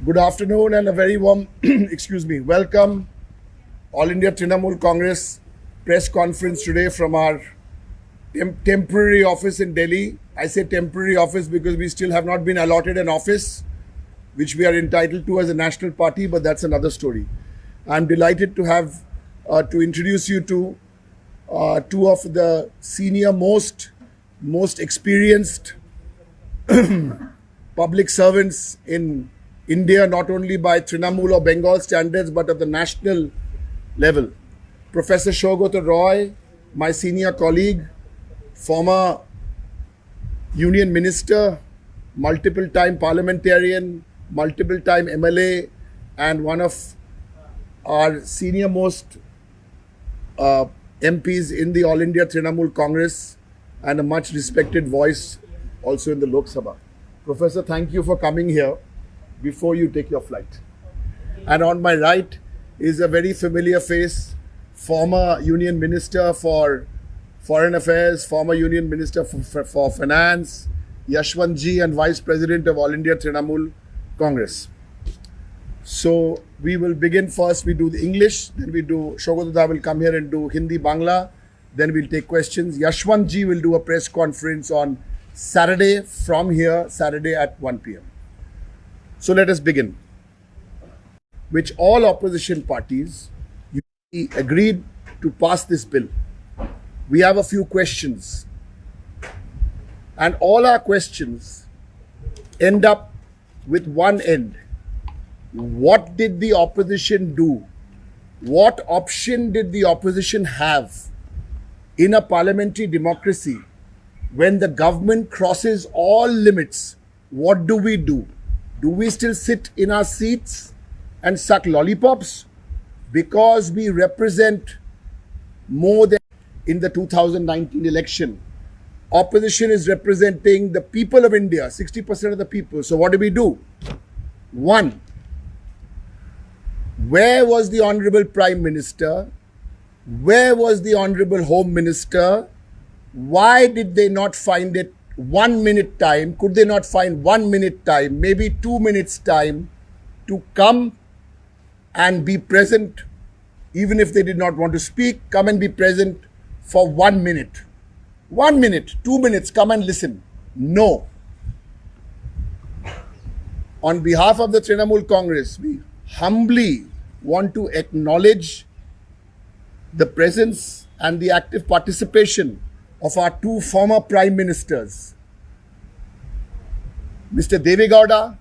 Good afternoon and a very warm, welcome All India Trinamool Congress press conference today from our temporary office in Delhi. I say temporary office because we still have not been allotted an office which we are entitled to as a national party, but that's another story. I'm delighted to have to introduce you to two of the senior most experienced public servants in India, not only by Trinamool or Bengal standards, but at the national level. Professor Saugata Roy, my senior colleague, former union minister, multiple time parliamentarian, multiple time MLA, and one of our senior most MPs in the All India Trinamool Congress and a much respected voice also in the Lok Sabha. Professor, thank you for coming here before you take your flight. And on my right is a very familiar face, former Union Minister for Foreign Affairs, former Union Minister for Finance, Yashwant Ji, and Vice President of All India Trinamool Congress. So we will begin first, we do the English, then we do, Saugata will come here and do Hindi, Bangla, then we'll take questions. Yashwant Ji will do a press conference on Saturday from here, Saturday at 1 p.m. So let us begin. Which all opposition parties agreed to pass this bill. We have a few questions. And all our questions end up with one end. What did the opposition do? What option did the opposition have in a parliamentary democracy when the government crosses all limits? What do we do? Do we still sit in our seats and suck lollipops? Because we represent more than in the 2019 election. Opposition is representing the people of India, 60% of the people. So what do we do? One, where was the Honorable Prime Minister? Where was the Honorable Home Minister? Why did they not find it 1 minute time? Could they not find 1 minute time, maybe 2 minutes time to come and be present? Even if they did not want to speak, come and be present for 1 minute. 1 minute, 2 minutes, come and listen. No. On behalf of the Trinamool Congress, we humbly want to acknowledge the presence and the active participation of our two former Prime Ministers. Mr. Deve Gowda,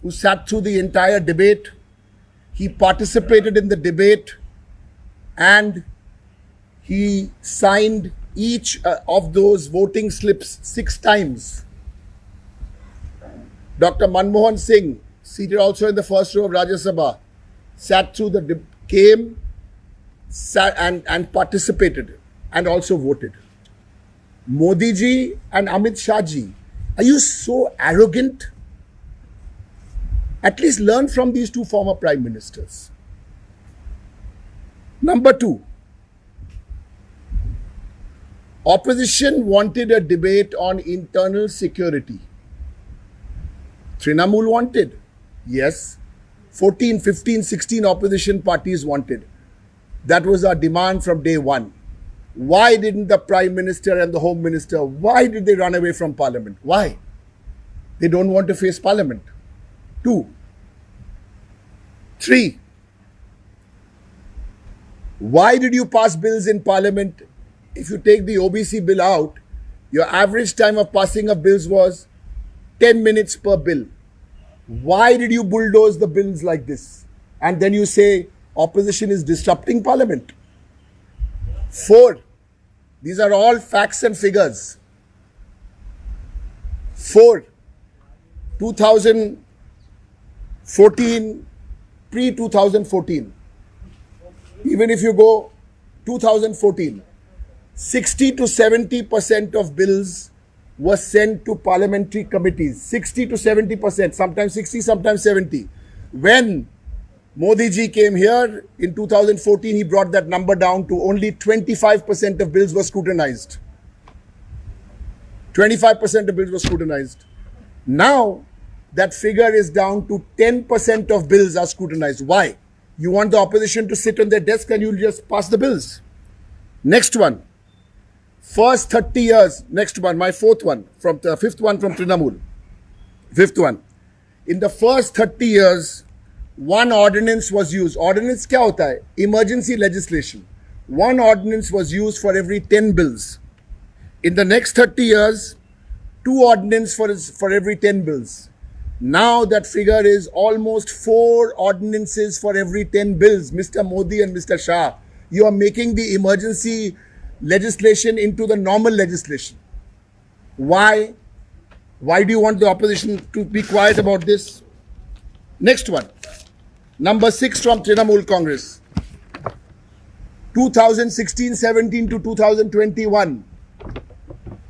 who sat through the entire debate, he participated in the debate and he signed each of those voting slips 6 times. Dr. Manmohan Singh, seated also in the first row of Rajya Sabha, sat through the came and participated and also voted. Modi ji and Amit Shah ji, are you so arrogant? At least learn from these two former prime ministers. Number 2, opposition wanted a debate on internal security. Trinamool wanted. Yes. 14, 15, 16 opposition parties wanted. That was our demand from day one. Why didn't the Prime Minister and the Home Minister, why did they run away from Parliament? Why? They don't want to face Parliament. 2. 3. Why did you pass bills in Parliament? If you take the OBC bill out, your average time of passing of bills was 10 minutes per bill. Why did you bulldoze the bills like this? And then you say opposition is disrupting Parliament. 4. These are all facts and figures. 4. 2014, pre-2014. Even if you go 2014, 60 to 70% of bills were sent to parliamentary committees. 60 to 70%, sometimes 60, sometimes 70. When Modi ji came here in 2014, he brought that number down to only 25% of bills were scrutinized. 25% of bills were scrutinized. Now, that figure is down to 10% of bills are scrutinized. Why? You want the opposition to sit on their desk and you'll just pass the bills. Next one. First 30 years. Next one. My fourth one. From the fifth one from Trinamool. Fifth one. In the first 30 years, one ordinance was used. Ordinance क्या होता है? Emergency legislation. One ordinance was used for every 10 bills. In the next 30 years, two ordinances for every 10 bills. Now that figure is almost 4 ordinances for every 10 bills. Mr. Modi and Mr. Shah, you are making the emergency legislation into the normal legislation. Why? Why do you want the opposition to be quiet about this? Next one. Number 6 from Trinamool Congress. 2016-17 to 2021.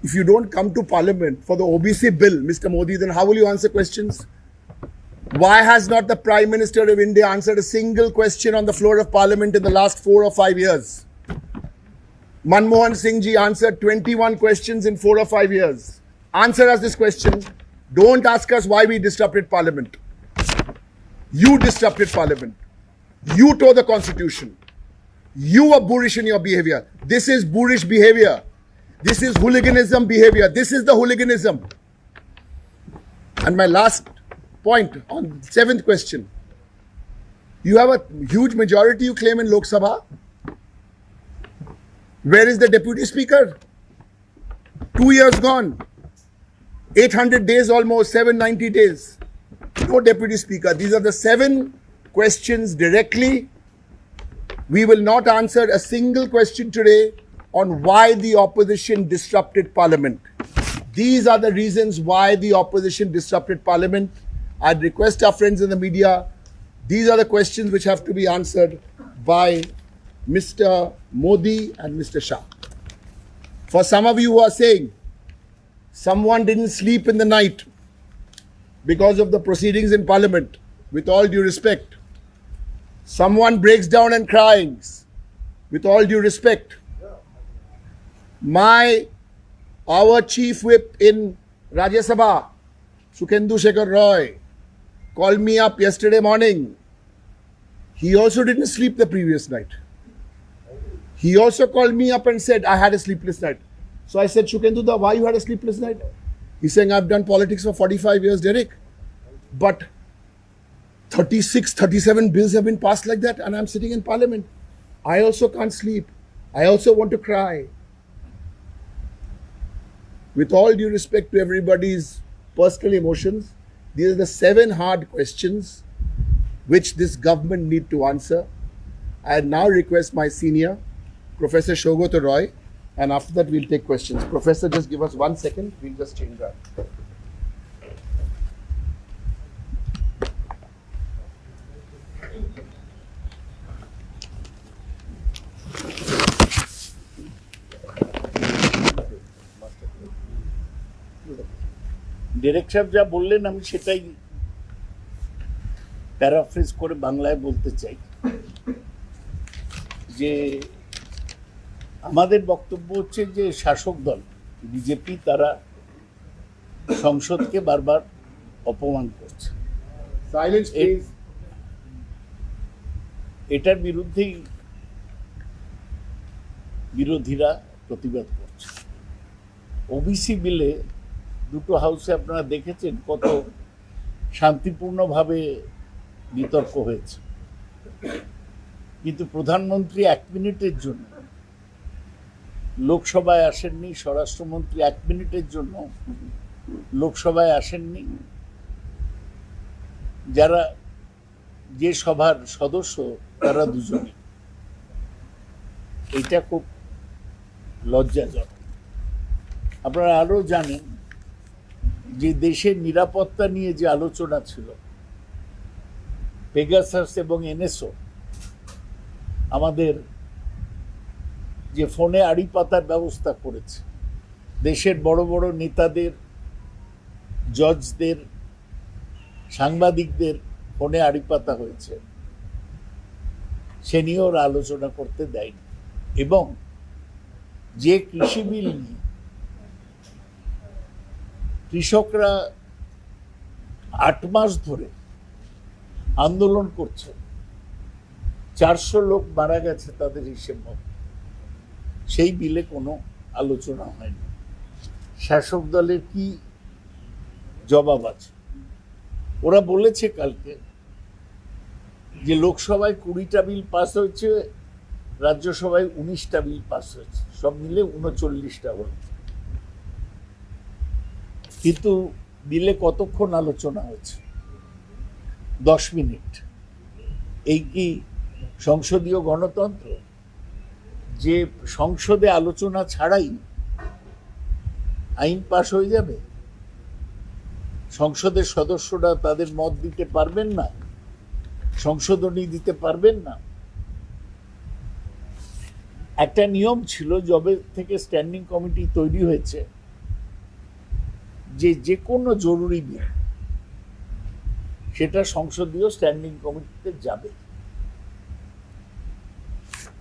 If you don't come to parliament for the OBC bill, Mr. Modi, then how will you answer questions? Why has not the Prime Minister of India answered a single question on the floor of parliament in the last 4 or 5 years? Manmohan Singh ji answered 21 questions in 4 or 5 years. Answer us this question. Don't ask us why we disrupted parliament. You disrupted parliament. You tore the constitution. You were boorish in your behavior. This is boorish behavior. This is hooliganism behavior. This is the hooliganism. And my last point on 7th question. You have a huge majority, you claim, in Lok Sabha. Where is the deputy speaker? 2 years gone. 800 days almost, 790 days. No deputy speaker. These are the 7 questions directly. We will not answer a single question today on why the opposition disrupted parliament. These are the reasons why the opposition disrupted parliament. I'd request our friends in the media, these are the questions which have to be answered by Mr. Modi and Mr. Shah. For some of you who are saying, someone didn't sleep in the night because of the proceedings in parliament, with all due respect. Someone breaks down and cries, with all due respect. Our chief whip in Rajya Sabha, Sukhendu Shekhar Roy, called me up yesterday morning. He also didn't sleep the previous night. He also called me up and said, I had a sleepless night. So I said, Sukhendu, why you had a sleepless night? He's saying, I've done politics for 45 years, Derek. But 36, 37 bills have been passed like that and I'm sitting in parliament. I also can't sleep. I also want to cry. With all due respect to everybody's personal emotions, these are the 7 hard questions which this government need to answer. I now request my senior, Professor Saugata Roy, and after that we'll take questions. Professor, just give us 1 second. We'll just change that. Director সাহেব যা বললেন আমি সেটাই paraphrase করে বাংলায় বলতে চাই যে আমাদের বক্তব্য হচ্ছে যে শাসক দল বিজেপি তারা সংসদকে বারবার অপমান করছে। Silence, please. এটার বিরুদ্ধেই বিরোধীরা প্রতিবাদ করছে। ওবিসি বিলে দুটো হাউসে আপনারা দেখেছেন কত শান্তিপূর্ণভাবে বিতর্ক হয়েছে, কিন্তু প্রধানমন্ত্রী 1 মিনিটের জন্য লোকসভায় আসেননি, স্বরাষ্ট্রমন্ত্রী 1 মিনিটের জন্য লোকসভায় আসেননি। যারা যে সভার সদস্য তারা দুজনই। এটা খুব লজ্জাজনক। আপনারা আরও জানেন যে দেশের নিরাপত্তা নিয়ে যে আলোচনা ছিল, পেগাসাস এবং এনএসও আমাদের যে ফোনে আড়ি পাতার ব্যবস্থা করেছে, দেশের বড় বড় নেতাদের, জজদের, সাংবাদিকদের ফোনে আড়ি পাতা হয়েছে, সে নিয়ে ওরা আলোচনা করতে দেয়নি। এবং যে কৃষি বিল নিয়ে কৃষকরা 8 মাস ধরে আন্দোলন করছে, 400 লোক মারা গেছে তাদের হিসেব মতো, সেই বিলে কোনো আলোচনা হয়নি। শাসক দলের কি জবাব আছে? ওরা বলেছে কালকে যে লোকসভায় 20টা বিল পাস হয়েছে, রাজ্যসভায় 19টা বিল পাস হয়েছে, সব মিলে 39টা হল। কিন্তু বিলে কতক্ষণ আলোচনা হয়েছে? 10 মিনিট। এই কি সংসদীয় গণতন্ত্র, যে সংসদে আলোচনা ছাড়াই আইন পাশ হয়ে যাবে? সংসদের সদস্যরা তাদের মত দিতে পারবেন না, সংশোধনী দিতে পারবেন না? একটা নিয়ম ছিল যবে থেকে স্ট্যান্ডিং কমিটি তৈরি হয়েছে, যে কোনো জরুরি বিল সেটা সংসদীয় স্ট্যান্ডিং কমিটিতে যাবে।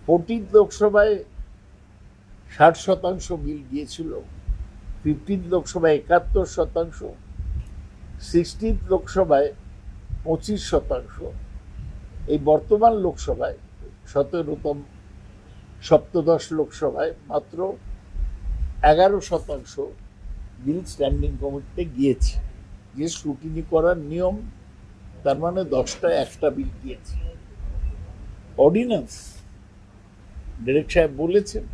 14 লোকসভায় 60% বিল গিয়েছিল, 15 লোকসভায় 71%, 16 লোকসভায় 25%, এই বর্তমান লোকসভায় 17তম সপ্তদশ লোকসভায় মাত্র 11% বিল স্ট্যান্ডিং কমিটিতে গিয়েছে, যে স্ক্রুটিনি করার নিয়ম, তার মানে 10টায় একটা বিল গিয়েছে। অর্ডিন্যান্স, ডিরেক্ট সাহেব বলেছেন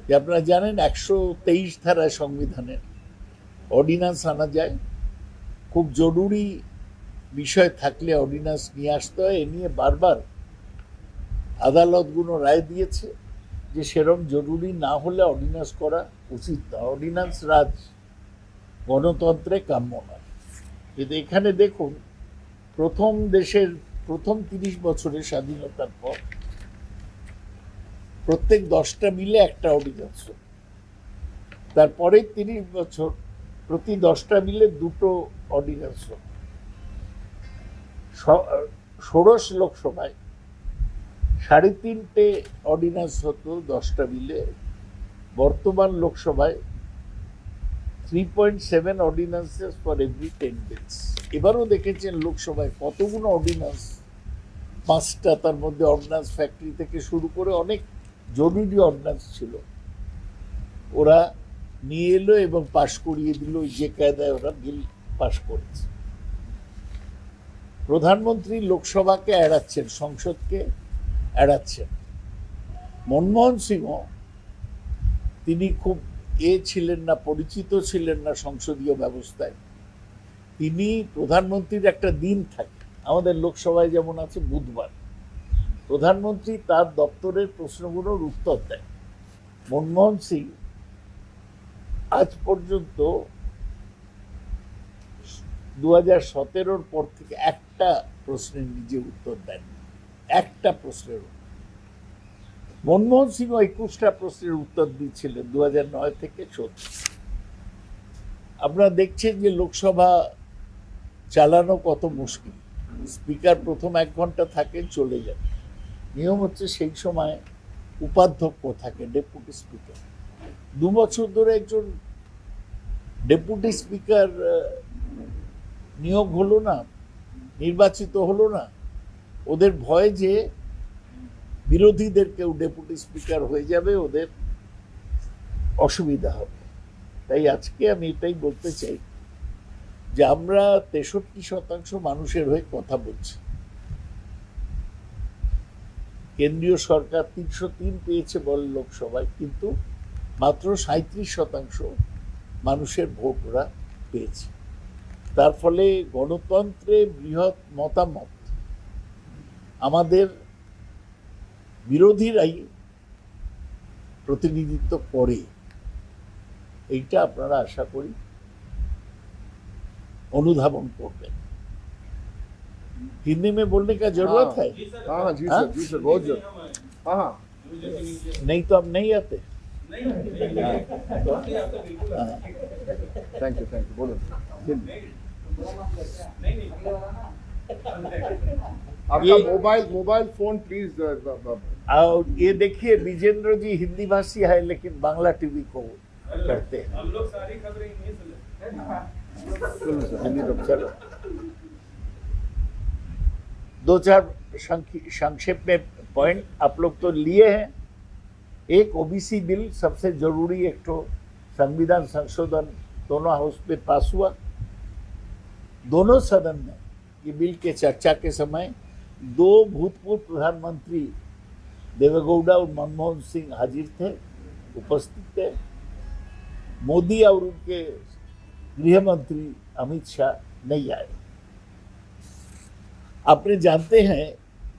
যে আপনারা জানেন 123 ধারায় সংবিধানের অর্ডিন্যান্স আনা যায়, খুব জরুরি বিষয় থাকলে অর্ডিন্যান্স নিয়ে আসতে হয়। এ নিয়ে বারবার আদালতগুলো রায় দিয়েছে যে সেরকম জরুরি না হলে অর্ডিন্যান্স করা উচিত না, অর্ডিন্যান্স রাজ গণতন্ত্রে কাম্য নয়। কিন্তু এখানে দেখুন, দেশের প্রথম 30 বছরের স্বাধীনতার পর প্রত্যেক 10টা মিলে একটা অর্ডিন্যান্স, তারপরে 30 বছর প্রতি 10টা মিলে 2টো অর্ডিন্যান্স। 16 লোকসভায় 3.5টে অর্ডিন্যান্স হতো 10টা মিলে, বর্তমান লোকসভায় 3.7 অর্ডিন্যান্সেস ফর এভরি 10 বিলস। এবারও দেখেছেন লোকসভায় কতগুলো অর্ডিন্যান্স, 5টা, তার মধ্যে অর্ডিন্যান্স ফ্যাক্টরি থেকে শুরু করে অনেক জরুরি অর্ডিন্যান্স ছিল, ওরা নিয়ে এলো এবং পাশ করিয়ে দিল, যে কায়দায় ওরা বিল পাশ করেছে। প্রধানমন্ত্রী লোকসভাকে এড়াচ্ছেন, সংসদকে এড়াচ্ছেন। মনমোহন সিংহ, তিনি খুব ছিলেন না, পরিচিত ছিলেন না সংসদীয় ব্যবস্থায়। তিনি, প্রধানমন্ত্রীর একটা দিন থাকে, আমাদের লোকসভায় যেমন আছে বুধবার, প্রধানমন্ত্রী তার দপ্তরের প্রশ্নগুলোর উত্তর দেয়। মনমোহন সিং আজ পর্যন্ত 2017-র পর থেকে একটা প্রশ্নের নিজে উত্তর দেন, একটা প্রশ্নের উত্তর। মনমোহন সিং 21টা প্রশ্নের উত্তর দিয়েছিলেন 2009 থেকে 14। আপনারা দেখছেন যে লোকসভা চালানো কত মুশকিল। স্পিকার প্রথম 1 ঘন্টা থাকেন, চলে যান। নিয়ম হচ্ছে সেই সময় উপাধ্যক্ষ থাকে, ডেপুটি স্পিকার। 2 বছর ধরে একজন ডেপুটি স্পিকার নিয়োগ হলো না, নির্বাচিত হলো না। ওদের ভয় যে বিরোধীদের কেউ ডেপুটি স্পিকার হয়ে যাবে, ওদের অসুবিধা হবে। তাই আজকে আমি এটাই বলতে চাই যে আমরা 63% মানুষের হয়ে কথা বলছি। কেন্দ্রীয় সরকার 303 পেয়েছে বলে লোকসভায়, কিন্তু মাত্র 37% মানুষের ভোট ওরা পেয়েছে। তার ফলে গণতন্ত্রে বৃহৎ মতামত আমাদের বিরোধীরাই প্রতিনিধিত্ব করে, এইটা আপনারা আশা করি अनुधावन करবেন। हिंदी में बोलने का जरूरत है? हाँ जी सर, जी सर, बहुत जरूरत। हाँ, नहीं तो अब नहीं आते। थैंक यू, बोलो। आपका मोबाइल फोन प्लीज। और ये देखिए, विजेंद्र जी हिंदी भाषी है लेकिन बांग्ला टीवी को करते हैं। हम लोग सारी खबरें इंग्लिश में चलो, दो चार संक्षेप में पॉइंट आप लोग तो लिए हैं। एक ओबीसी बिल सबसे जरूरी, एक तो संविधान संशोधन दोनों हाउस में पास हुआ। दोनों सदन में ये बिल के चर्चा के समय दो भूतपूर्व प्रधानमंत्री देवेगौड़ा और मनमोहन सिंह हाजिर थे, उपस्थित थे। मोदी और उनके गृह मंत्री अमित शाह नहीं आए। आपने जानते हैं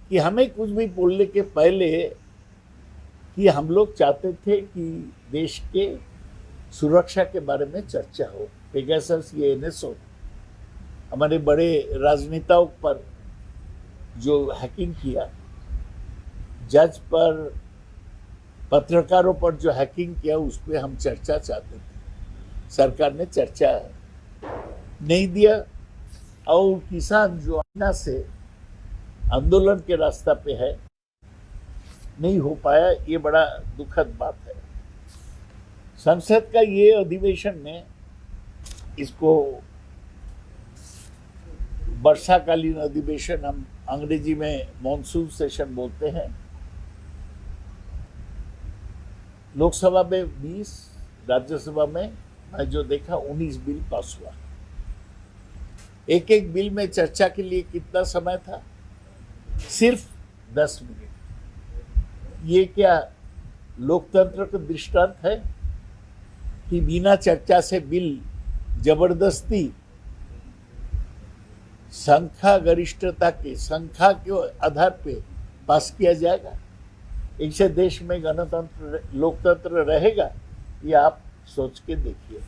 कि हमें कुछ भी बोलने के पहले कि हम लोग चाहते थे कि देश के सुरक्षा के बारे में चर्चा हो। पेगासस, ये एनएसओ, हमारे बड़े राजनेताओं पर जो हैकिंग किया, जज पर, पत्रकारों पर जो हैकिंग किया, उस पर हम चर्चा चाहते थे। सरकार ने चर्चा नहीं दिया और किसान जो अन्ना से आंदोलन के रास्ता पे है, नहीं हो पाया। ये बड़ा दुखद बात है। संसद का ये अधिवेशन में, इसको वर्षाकालीन अधिवेशन हम अंग्रेजी में मॉनसून सेशन बोलते हैं, लोकसभा में 20, राज्यसभा में मैं जो देखा 19 बिल पास हुआ। एक एक बिल में चर्चा के लिए कितना समय था? सिर्फ 10 मिनट। ये क्या लोकतंत्र का दृष्टांत है कि बिना चर्चा से बिल जबरदस्ती संख्या गरिष्ठता के, संख्या के आधार पे पास किया जाएगा? इससे देश में गणतंत्र, लोकतंत्र रहेगा? ये आप सोच के देखिए।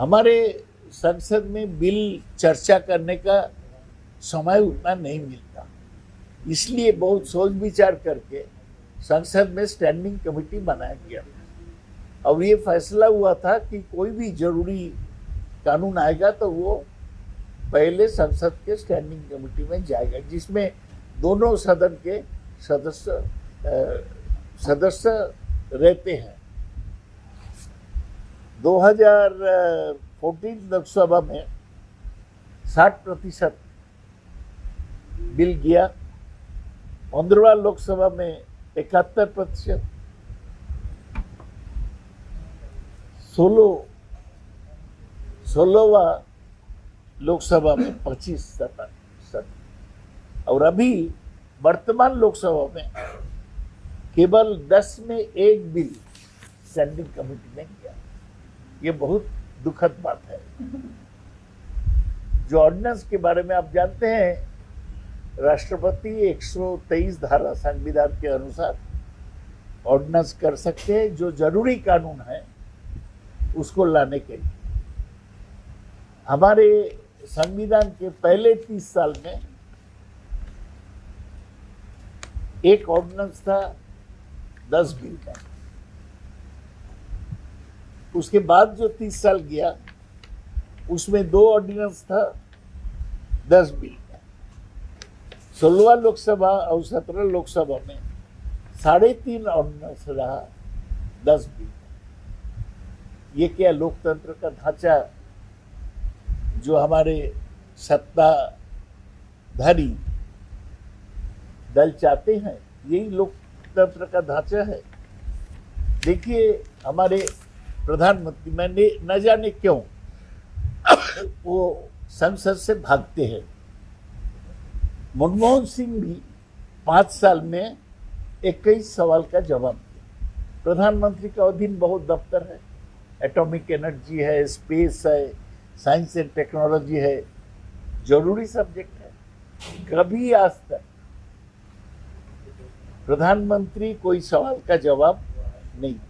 हमारे संसद में बिल चर्चा करने का समय उतना नहीं मिलता, इसलिए बहुत सोच विचार करके संसद में स्टैंडिंग कमेटी बनाया गया और ये फैसला हुआ था कि कोई भी जरूरी कानून आएगा तो वो पहले संसद के स्टैंडिंग कमेटी में जाएगा, जिसमें दोनों सदन के सदस्य रहते हैं। 2014 लोकसभा में 60% बिल गया, 15वां लोकसभा में 71%, 16वां लोकसभा में 25%, और अभी वर्तमान लोकसभा में केवल 10 में 1 बिल स्टैंडिंग कमेटी ने किया। ये बहुत दुखद बात है। जो ऑर्डिनेंस के बारे में आप जानते हैं, राष्ट्रपति 123 धारा संविधान के अनुसार ऑर्डिनेंस कर सकते हैं जो जरूरी कानून है उसको लाने के लिए। हमारे संविधान के पहले 30 साल में एक ऑर्डिनेंस था 10 बिल का। उसके बाद जो 30 साल गया उसमें 2 ऑर्डिनेंस था 10 बिल का। 16वां लोकसभा और 17 लोकसभा में 3.5 ऑर्डिनेंस रहा 10 बिल का। ये क्या लोकतंत्र का ढांचा जो हमारे सत्ताधारी दल चाहते हैं, यही लोकतंत्र का ढांचा है। देखिए हमारे प्रधानमंत्री, मैंने न जाने क्यों वो संसद से भागते हैं। मनमोहन सिंह भी 5 साल में 21 सवाल का जवाब दिया। प्रधानमंत्री का अधीन बहुत दफ्तर है, एटॉमिक एनर्जी है, स्पेस है, साइंस एंड टेक्नोलॉजी है, जरूरी सब्जेक्ट है। कभी आज तक प्रधानमंत्री कोई सवाल का जवाब नहीं दिया।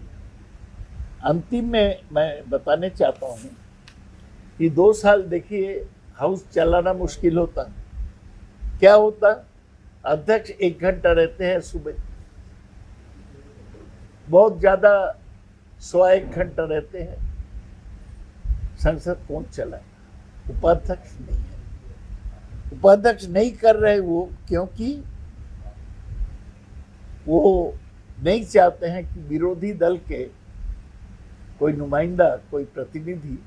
अंतिम में मैं बताने चाहता हूँ कि 2 साल देखिए हाउस चलाना मुश्किल होता। क्या होता? अध्यक्ष 1 घंटा रहते हैं सुबह, बहुत ज्यादा 1.25 घंटा रहते हैं। संसद कौन चलाए? उपाध्यक्ष नहीं है। उपाध्यक्ष नहीं कर रहे वो, क्योंकि वो नहीं चाहते हैं कि विरोधी दल के कोई नुमाइंदा, कोई प्रतिनिधि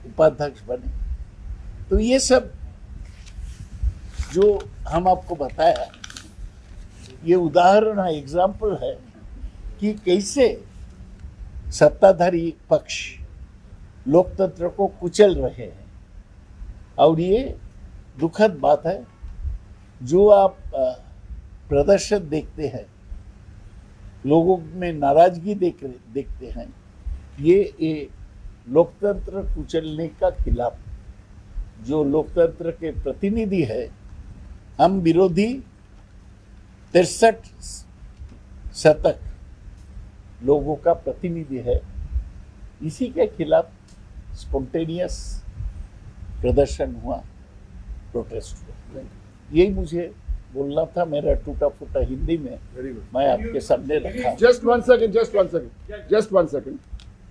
उपाध्यक्ष बने। तो ये सब जो हम आपको बताया, ये उदाहरण है, एग्जाम्पल है कि कैसे सत्ताधारी पक्ष लोकतंत्र को कुचल रहे हैं। और ये दुखद बात है, जो आप प्रदर्शन देखते हैं, लोगों में नाराजगी देखते हैं, ये लोकतंत्र कुचलने का खिलाफ जो लोकतंत्र के प्रतिनिधि है, हम विरोधी 63 शतक लोगों का प्रतिनिधि है, इसी के खिलाफ स्पॉन्टेनियस प्रदर्शन हुआ, प्रोटेस्ट हुआ। यही मुझे बोलना था, मेरा टूटा फूटा हिंदी में मैं आपके सामने रखा। Just one second, just one second, just one second.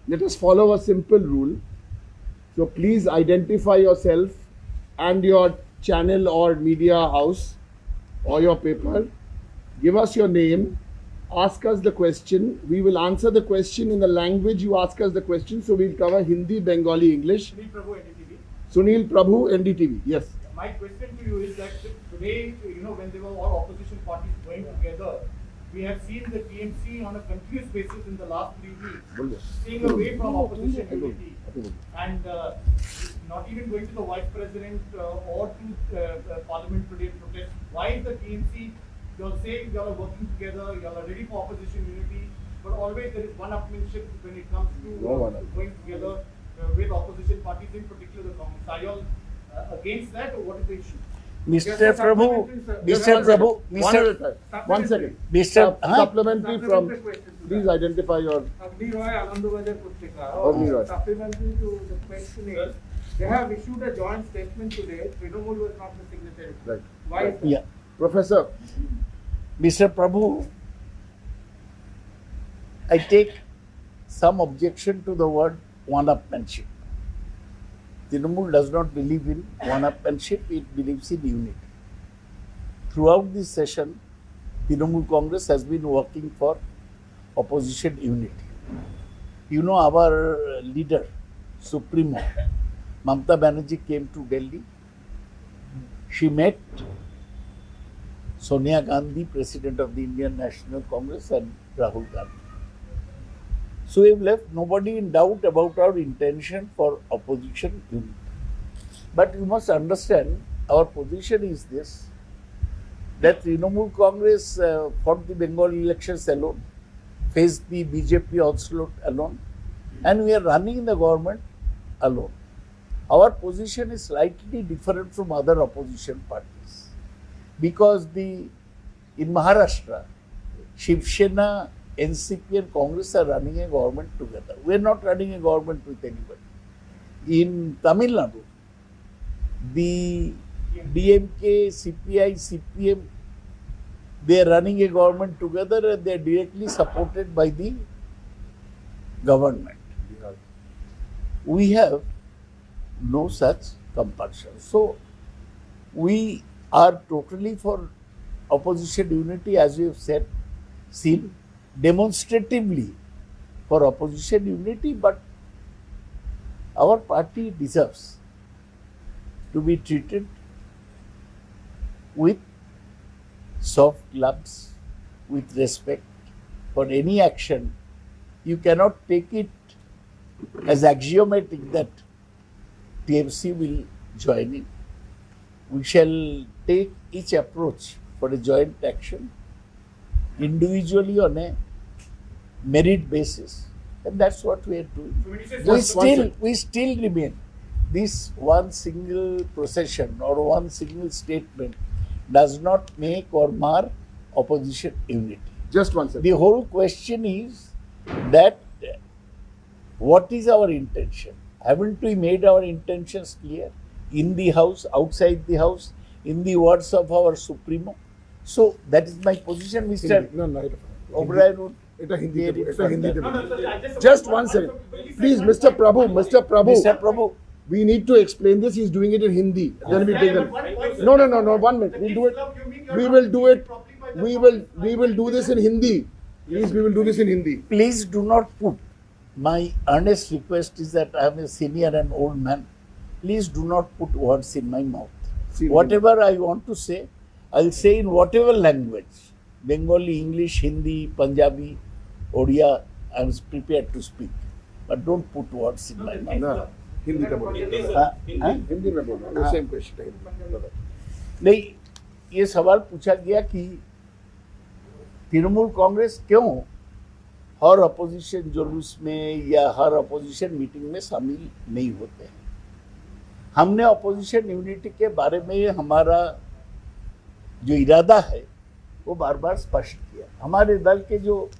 Let us follow a simple rule. So please identify yourself and your channel or media house or your paper. Give us your name. Ask us the question. We will answer the question in the language you ask us the question. So we'll cover Hindi, Bengali, English. Sunil Prabhu, NDTV. Sunil Prabhu, NDTV. Yes. My question to you is that today, when they were all opposition parties going together, we have seen the TMC on a continuous basis in the last 3 weeks, staying away from opposition unity and not even going to the vice president or to parliament today to protest. Why is the TMC, you all say you all are working together, you all are ready for opposition unity, but always there is one-upmanship when it comes to going together with opposition parties, in particular the Congress. Are you all against that, or what is the issue? Mr. Prabhu, One second. Mr. Supplementary from, please identify your. Agni Roy, Anandabazar Putrika. Agni Roy. Supplementary to the question is, they have issued a joint statement today. Trinamool was not the signatory. Right. Why is that? Yeah, Professor, Mr. Prabhu, I take some objection to the word one-upmanship. Trinamool does not believe in one-upmanship, it believes in unity. Throughout this session, Trinamool Congress has been working for opposition unity. You know, our leader, Supremo, Mamata Banerjee came to Delhi. She met Sonia Gandhi, President of the Indian National Congress, and Rahul Gandhi. So we've left nobody in doubt about our intention for opposition unity. But you must understand, our position is this, that Trinamool Congress fought the Bengal elections alone, faced the BJP onslaught alone, and we are running the government alone. Our position is slightly different from other opposition parties, because in Maharashtra, Shiv Sena, NCP and Congress are running a government together. We are not running a government with anybody. In Tamil Nadu, the DMK, CPI, CPM, they are running a government together and they are directly supported by the government. We have no such compulsion. So, we are totally for opposition unity, as we have said, seen demonstratively for opposition unity, but our party deserves to be treated with soft gloves, with respect. For any action, you cannot take it as axiomatic that TMC will join in. We shall take each approach for a joint action individually on a merit basis, and that's what we are doing. So when you say We still remain. This one single procession or one single statement does not make or mar opposition unity. just one second. The whole question is that what is our intention? Haven't we made our intentions clear in the house, outside the house, in the words of our Supremo? So that is my position, Mr. No, no, O'Brien would It's Hindi. clear it It's further. Hindi. No, sir, I Just one second. Please, Mr. Prabhu, Mr. Prabhu. Mr. Prabhu, We need to explain this. He's doing it in Hindi. Then we take it. No, no, no, no. 1 minute. We'll do it. We will do it. We will do this in Hindi. Please, we will do this in Hindi. please do not put my earnest request is that I am a senior and old man. Please do not put words in my mouth. Whatever I want to say, I'll say in whatever language, Bengali, English, Hindi, Punjabi, Odia, I am prepared to speak. But don't put words in my mouth. ना हिंदी का बोलो हाँ? हाँ? हिंदी में बोलो same question नहीं, ये सवाल पूछा गया कि तृणमूल कांग्रेस क्यों हर अपोजिशन जुलूस में या हर अपोजिशन मीटिंग में शामिल नहीं होते हैं। हमने अपोजिशन यूनिटी के बारे में हमारा जो इरादा है वो बार बार स्पष्ट किया। हमारे दल के जो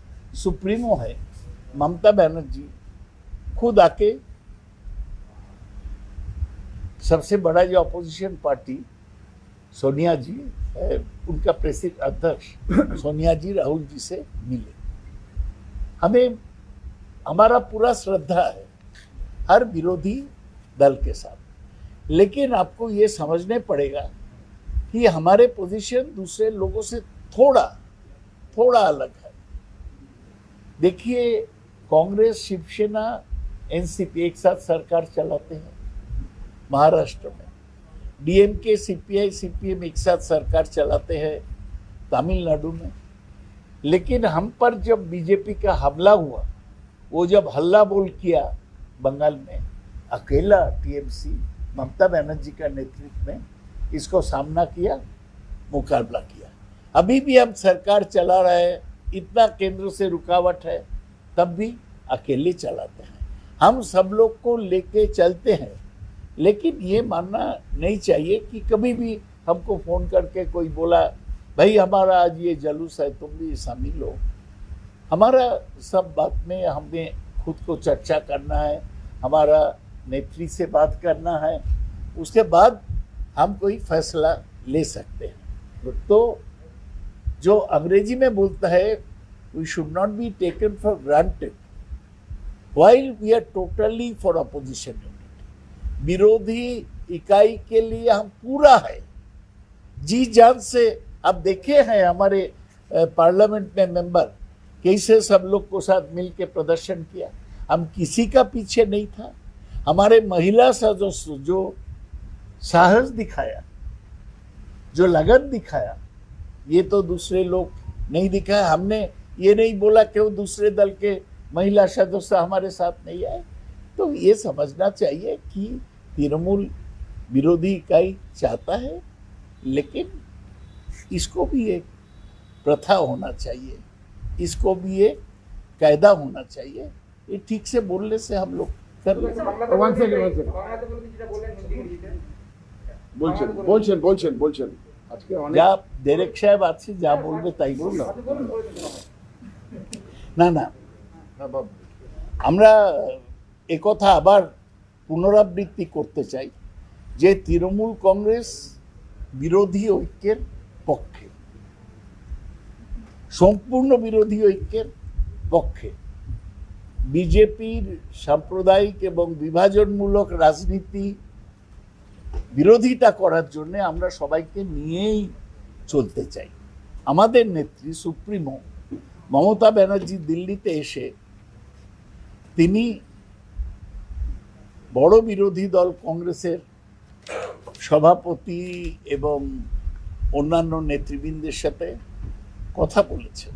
सुप्रीमो है ममता बनर्जी खुद आके सबसे बड़ा जो अपोजिशन पार्टी सोनिया जी है, उनका प्रेसिडेंट अध्यक्ष सोनिया जी राहुल जी से मिले। हमें हमारा पूरा श्रद्धा है हर विरोधी दल के साथ, लेकिन आपको ये समझने पड़ेगा कि हमारे पोजीशन दूसरे लोगों से थोड़ा अलग है। देखिए, कांग्रेस, शिवसेना, एनसीपी एक साथ सरकार चलाते हैं महाराष्ट्र में, डीएमके, सीपीआई, सीपीएम एक साथ सरकार चलाते हैं तमिलनाडु में। लेकिन हम पर जब बीजेपी का हमला हुआ, वो जब हल्ला बोल किया बंगाल में, अकेला टीएमसी ममता बनर्जी का नेतृत्व में इसको सामना किया, मुकाबला किया। अभी भी हम सरकार चला रहे हैं, इतना केंद्र से रुकावट है, तब भी अकेले चलाते हैं। हम सब लोग को लेके चलते हैं, लेकिन ये मानना नहीं चाहिए कि कभी भी हमको फ़ोन करके कोई बोला भाई हमारा आज ये जलूस है, तुम भी शामिल हो। हमारा सब बात में हमें खुद को चर्चा करना है, हमारा नेत्री से बात करना है, उसके बाद हम कोई फैसला ले सकते हैं। तो जो अंग्रेजी में बोलता है, we should not be taken for granted while we are totally for opposition unity. विरोधी इकाई के लिए हम पूरा है, जी जान से। आप देखे हैं हमारे पार्लियामेंट में मेंबर कैसे सब लोग को साथ मिल के प्रदर्शन किया, हम किसी का पीछे नहीं था। हमारे महिला सदस्य जो साहस दिखाया, जो लगन दिखाया, ये तो दूसरे लोग नहीं दिखाया। हमने ये नहीं बोला कि वो दूसरे दल के महिला सदस्य हमारे साथ नहीं आए। तो ये समझना चाहिए कि तृणमूल विरोधी इकाई चाहता है, लेकिन इसको भी एक प्रथा होना चाहिए, इसको भी एक कायदा होना चाहिए। ये ठीक से बोलने से हम लोग कर लेते हैं। বলছেন আজকে অনেক যা দেরেক সাহেব আছে, যা বলবে তাই বললাম। না আমরা একথা আবার পুনরাবৃত্তি করতে চাই যে তৃণমূল কংগ্রেস বিরোধী ঐক্যের পক্ষে, সম্পূর্ণ বিরোধী ঐক্যের পক্ষে। বিজেপির সাম্প্রদায়িক এবং বিভাজনমূলক রাজনীতি বিরোধিতা করার জন্য আমরা সবাইকে নিয়েই চলতে চাই। আমাদের নেত্রী সুপ্রিমো মমতা ব্যানার্জি দিল্লিতে এসে তিনি বড় বিরোধী দল কংগ্রেসের সভাপতি এবং অন্যান্য নেতৃবৃন্দের সাথে কথা বলেছেন।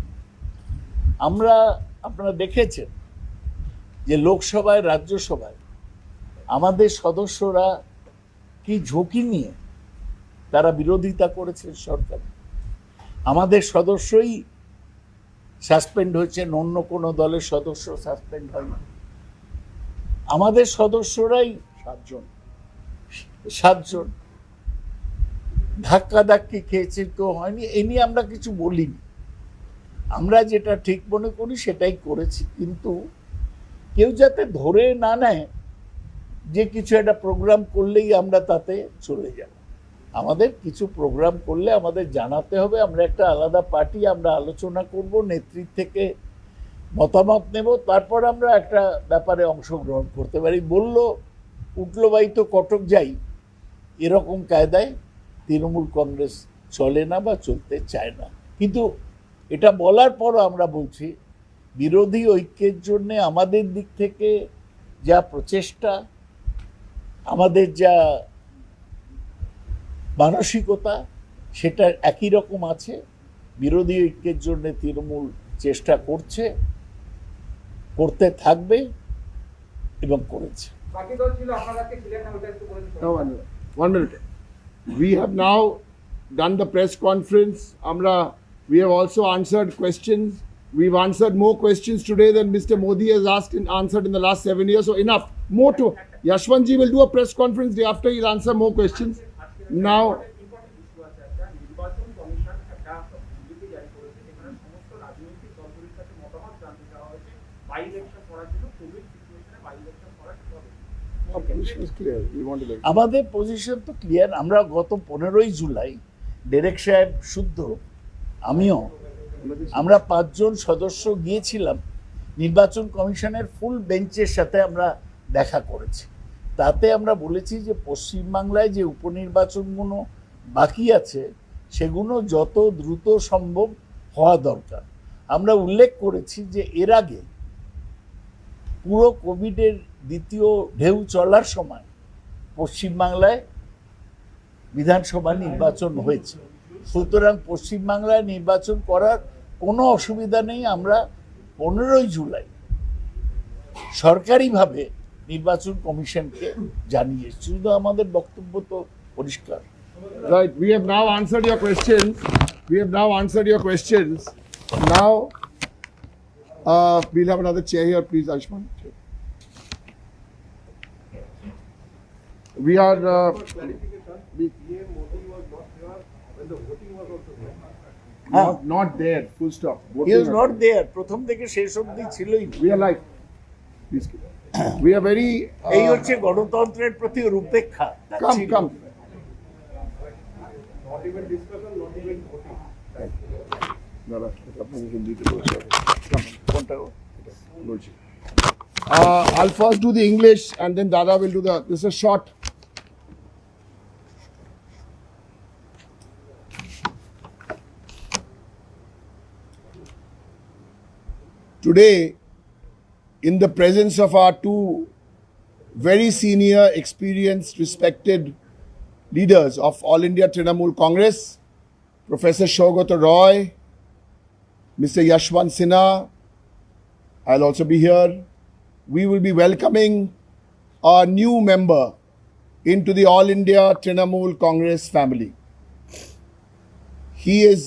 আপনারা দেখেছেন যে লোকসভায়, রাজ্যসভায় আমাদের সদস্যরা কি ঝুঁকি নিয়ে তারা বিরোধিতা করেছেন সরকার। আমাদের সদস্যই সাসপেন্ড হয়েছেন, অন্য কোনো দলের সদস্য সাসপেন্ড হয়নি। আমাদের সদস্যরাই 7 জন ধাক্কাধাক্কি খেয়েছে, কেউ হয়নি। এ নিয়ে আমরা কিছু বলিনি, আমরা যেটা ঠিক মনে করি সেটাই করেছি। কিন্তু কেউ যাতে ধরে না নেয় যে কিছু একটা প্রোগ্রাম করলেই আমরা তাতে চলে যাব। আমাদের কিছু প্রোগ্রাম করলে আমাদের জানাতে হবে, আমরা একটা আলাদা পার্টি, আমরা আলোচনা করব, নেতৃত্ব থেকে মতামত নেব, তারপর আমরা একটা ব্যাপারে অংশগ্রহণ করতে পারি। বললো উঠলো বাই তো কটক যাই, এরকম কায়দায় তৃণমূল কংগ্রেস চলে না বা চলতে চায় না। কিন্তু এটা বলার পরও আমরা বলছি বিরোধী ঐক্যের জন্য আমাদের দিক থেকে যা প্রচেষ্টা, আমাদের যা মানসিকতা, সেটা একই রকম আছে। বিরোধী ঐক্যের জন্য তৃণমূল চেষ্টা করছে, করতে থাকবে এবং করেছে। বাকি দল ছিল আপনারা কি ছিলেন না, ওটা একটু বলে দিন। No, 1 minute. We have now done the press conference. Amra, we have also answered questions. We've answered more questions today than Mr. Modi has asked and answered in the last 7 years. So enough. More to Yashwantji will do a press conference day after. He'll answer more questions. Now, নির্বাচন commission একটা বিবৃতি জারি করেছে যেখানে সমস্ত রাজনৈতিক দলগুলির কাছে মতামত জানতে চাওয়া হয়েছে বাই ইলেকশন করার জন্য, কোভিড সিচুয়েশনে বাই ইলেকশন করা কিভাবে। our position is clear. We want to let আমাদের পজিশন তো ক্লিয়ার। আমরা গত 15ই জুলাই ডেরেক সাহেব শুদ্ধ, আমিও, আমরা 5 জন সদস্য গিয়েছিলাম নির্বাচন কমিশনের ফুল বেঞ্চের সাথে আমরা দেখা করেছি। তাতে আমরা বলেছি যে পশ্চিমবাংলায় যে উপনির্বাচনগুলো বাকি আছে সেগুলো যত দ্রুত সম্ভব হওয়া দরকার। আমরা উল্লেখ করেছি যে এর আগে পুরো কোভিডের দ্বিতীয় ঢেউ চলার সময় পশ্চিমবাংলায় বিধানসভা নির্বাচন হয়েছে, সুতরাং পশ্চিমবাংলায় নির্বাচন করার কোনো অসুবিধা নেই। আমরা 15ই জুলাই সরকারিভাবে নির্বাচন কমিশনকে জানিয়ে, শুধু আমাদের বক্তব্য তো পরিষ্কার। Right. We have now answered your questions. Now, we'll have another chair here, please, Ayushman. We are. Not there. Full stop. He was not there, প্রথম থেকে শেষ অবধি ছিলই না। We are live. Please. We are very. এই হচ্ছে গণতন্ত্রের প্রতি ওর উপেক্ষা। Come. Not even discussion, not even voting. দাদা, আপনি হিন্দিতে বলতে হবে। কোনটা গো? বলছি। I'll first do the English and then Dada will do this is short. Today, in the presence of our two very senior, experienced, respected leaders of All India Trinamool Congress, Professor Saugata Roy, Mr. Yashwant Sinha, I'll also be here. We will be welcoming a new member into the All India Trinamool Congress family. He is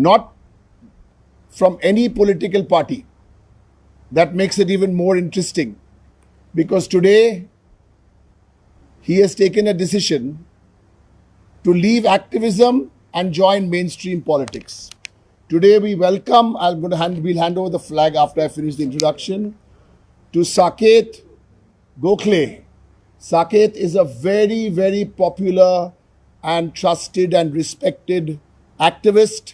not from any political party. That makes it even more interesting, because today he has taken a decision to leave activism and join mainstream politics. Today we welcome, we'll hand over the flag after I finish the introduction, to Saket Gokhale. Saket is a very, very popular and trusted and respected activist.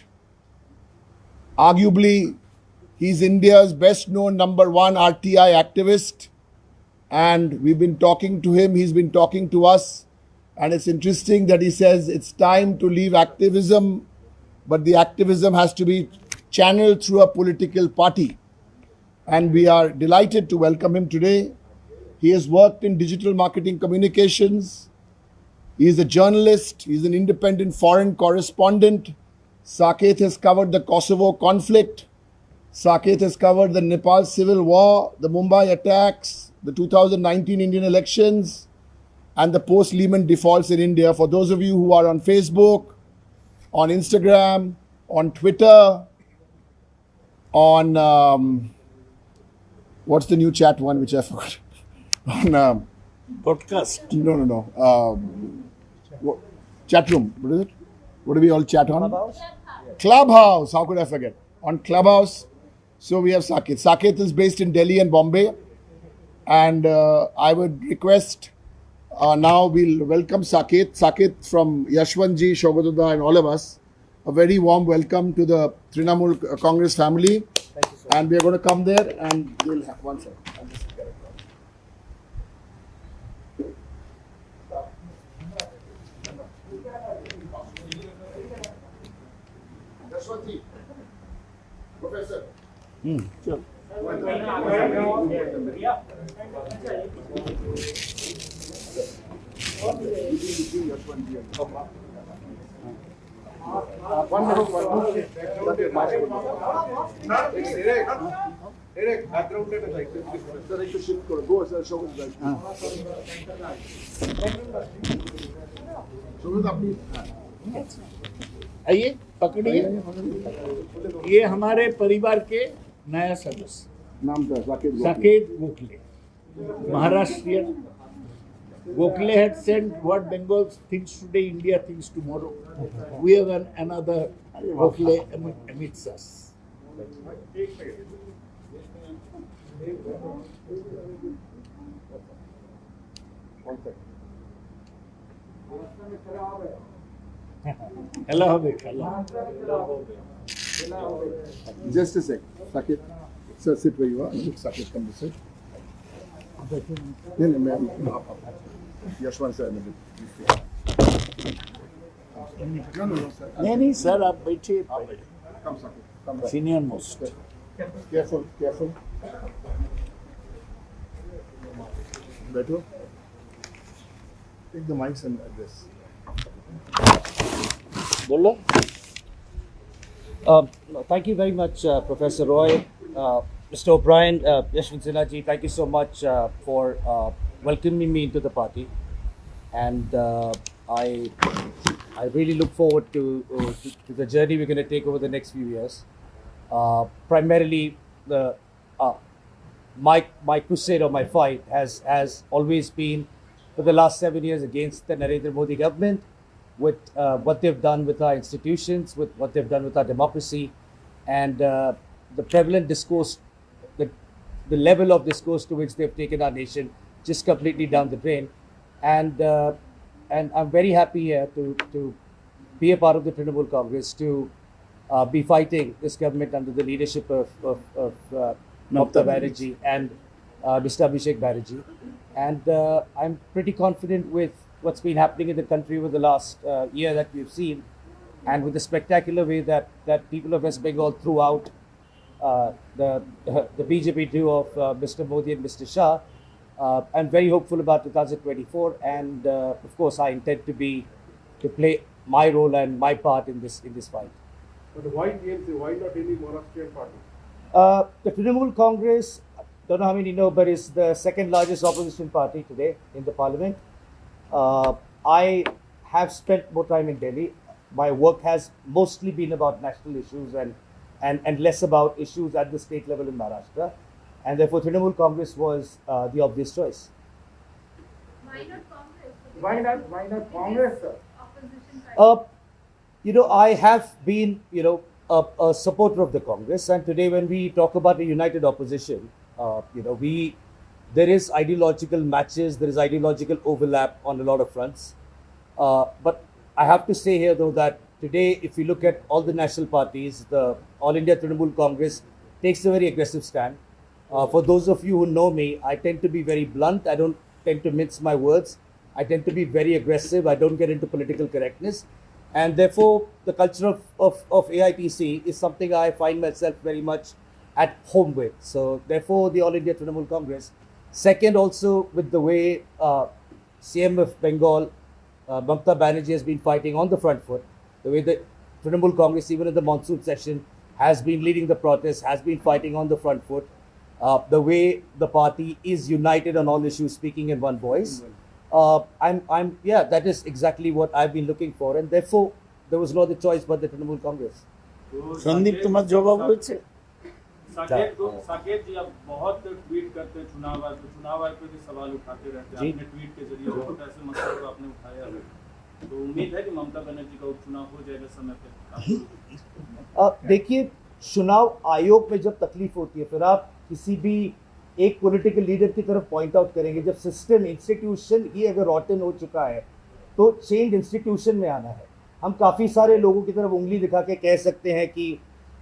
Arguably, he's India's best known #1 RTI activist. And we've been talking to him, he's been talking to us. And it's interesting that he says it's time to leave activism, but the activism has to be channeled through a political party. And we are delighted to welcome him today. He has worked in digital marketing communications. He is a journalist. He's an independent foreign correspondent. Saket has covered the Kosovo conflict. Saket has covered the Nepal civil war, the Mumbai attacks, the 2019 Indian elections, and the post-Lehman defaults in India. For those of you who are on Facebook, on Instagram, on Twitter, on what's the new chat one which I forgot? On Podcast. no. Chat room. What is it? What do we all chat on? Clubhouse. How could I forget? On Clubhouse. So we have Saket. Saket is based in Delhi and Bombay. And I would request, now we'll welcome Saket. Saket from Yashwantji, Saugata and all of us. A very warm welcome to the Trinamool Congress family. Thank you, sir. And we are going to come there and we'll have one second. I'll just get it done. Yashwantji. चलो आइए पकड़िए। ये हमारे परिवार के नया सदस्य नाम था Saket Gokhale, Maharashtrian. Gokhale had said what Bengal thinks today, India thinks tomorrow. We have another Gokhale amidst us. Hello, hello. Just a sec. Saket, sir, sit where you are. Saket, come this side. No, ma'am. Yashwant sir, no, sir. नहीं sir आप बैठिए Come, Saket. Come back. Senior most Careful, careful. Better. Take the mics and address. बोलो। Thank you very much, Professor Roy. Mr. O'Brien, Yashwant Sinha ji, thank you so much for welcoming me into the party. And I really look forward to the journey we're going to take over the next few years. Primarily, my crusade or my fight has always been for the last 7 years against the Narendra Modi government, with what they've done with our institutions, with what they've done with our democracy, and the prevalent discourse, the level of discourse to which they've taken our nation just completely down the drain. And I'm very happy here to be a part of the Trinamool Congress, to be fighting this government under the leadership of Mamata Banerjee and Mr. Abhishek Banerjee. And I'm pretty confident with what's been happening in the country over the last year that we've seen, and with the spectacular way that people of West Bengal throughout the BJP duo of Mr. Modi and Mr. Shah. I'm very hopeful about 2024, and of course I intend to play my role and my part in this fight. But why TMC? Why not any Maharashtrian party? The Trinamool Congress, don't know how many know, but is the second largest opposition party today in the parliament. I have spent more time in Delhi. My work has mostly been about national issues and less about issues at the state level in Maharashtra. And therefore, Trinamool Congress was the obvious choice. Why not Congress? Why not Congress, sir? Opposition party. I have been, a supporter of the Congress. And today, when we talk about a united opposition, there is ideological matches, there is ideological overlap on a lot of fronts. But I have to say here, though, that today, if you look at all the national parties, the All India Trinamool Congress takes a very aggressive stand. For those of you who know me, I tend to be very blunt. I don't tend to mince my words. I tend to be very aggressive. I don't get into political correctness. And therefore, the culture of AITC is something I find myself very much at home with. So therefore, the All India Trinamool Congress. Second, also with the way CM of Bengal, Mamata Banerjee has been fighting on the front foot, the way the Trinamool Congress, even in the monsoon session, has been leading the protests, has been fighting on the front foot, the way the party is united on all issues, speaking in one voice. That is exactly what I've been looking for, and therefore there was no other choice but the Trinamool Congress. Sandip তোমার জবাব হয়েছে? साकेत जी आप बहुत tweet करते हैं चुनाव आयोग पे, चुनाव आयोग पे भी सवाल उठाते रहते हैं, आपने ट्वीट के जरिए बहुत ऐसे मसलों को आपने उठाया है, तो उम्मीद है कि ममता बनर्जी का उपचुनाव हो जाएगा समय पे। देखिए, चुनाव आयोग में जब तकलीफ होती है, फिर आप किसी भी एक पॉलिटिकल लीडर की तरफ पॉइंट आउट करेंगे। जब सिस्टम इंस्टीट्यूशन ही अगर रॉटन हो चुका है तो चेंज इंस्टीट्यूशन में आना है। हम काफ़ी सारे लोगों की तरफ उंगली दिखा के कह सकते हैं कि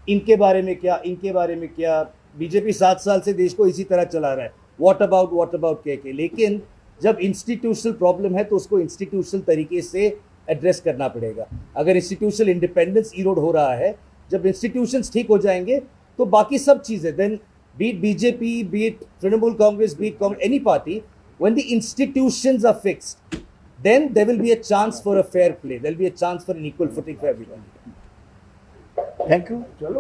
इनके बारे में क्या, इनके बारे में क्या। बीजेपी 7 साल से देश को इसी तरह चला रहा है, व्हाट अबाउट कह के। लेकिन जब इंस्टीट्यूशनल प्रॉब्लम है तो उसको इंस्टीट्यूशनल तरीके से एड्रेस करना पड़ेगा। अगर इंस्टीट्यूशनल इंडिपेंडेंस इरोड हो रहा है, जब इंस्टीट्यूशंस ठीक हो जाएंगे तो बाकी सब चीजें, then be it BJP, be it Trinamool Congress, be it any party, when the institutions are fixed, then there will be a chance for a fair play. There will be a chance for an equal footing for everyone. Thank you, চলো।